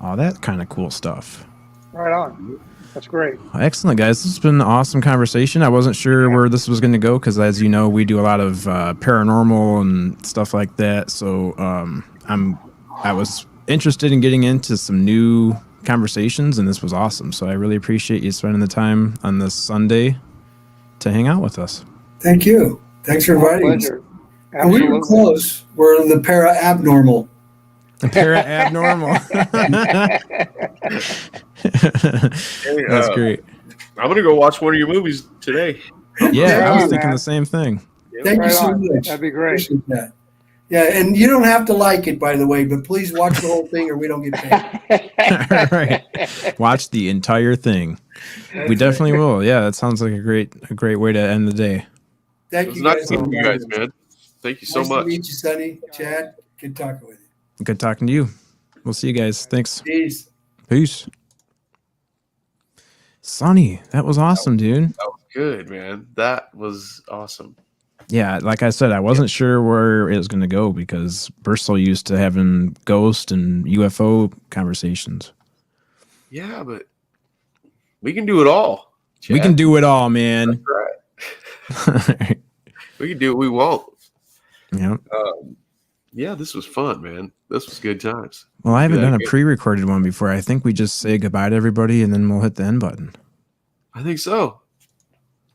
all that kind of cool stuff.
Right on. That's great.
Excellent, guys. This has been an awesome conversation. I wasn't sure where this was going to go because, as you know, we do a lot of paranormal and stuff like that. So I was interested in getting into some new conversations, and this was awesome. So I really appreciate you spending the time on this Sunday to hang out with us.
Thank you. Thanks for
My
inviting us.
pleasure.
And we were
Absolutely.
close. We're the para-abnormal.
Para-abnormal.
Hey,
That's great.
I'm gonna go watch one of your movies today.
Yeah, I was
on,
thinking
man.
the same thing.
Thank
Right
you so
on.
much.
That'd be great.
Appreciate that. Yeah, and you don't have to like it, by the way, but please watch the whole thing or we don't get paid.
All right. Watch the entire thing. We definitely will. Yeah, that sounds like a great way to end the day.
Thank
It's
you
nice
guys.
to
for
meet you guys,
inviting us.
man. Thank you so
Nice
much.
to meet you, Sonny. Chad, good talking with you.
Good talking to you. We'll see you guys. Thanks.
Peace.
Peace. Sonny, that was awesome, dude.
That was good, man. That was awesome.
Yeah, like I said, I wasn't sure where it was going to go because we're so used to having ghost and UFO conversations.
Yeah, but we can do it all.
We
Chad.
can do it all, man.
That's right. We can do what we want.
Yeah.
Yeah, this was fun, man. This was good times.
Well, I haven't
Yeah,
done a
good.
pre-recorded one before. I think we just say goodbye to everybody and then we'll hit the end button.
I think so.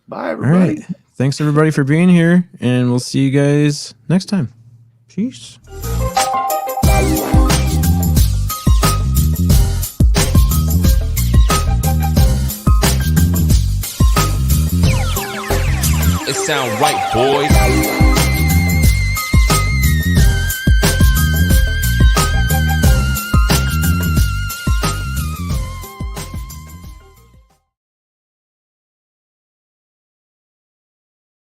Bye,
All
everybody.
right. Thanks everybody for being here, and we'll see you guys next time. Peace.
It sound right, boys.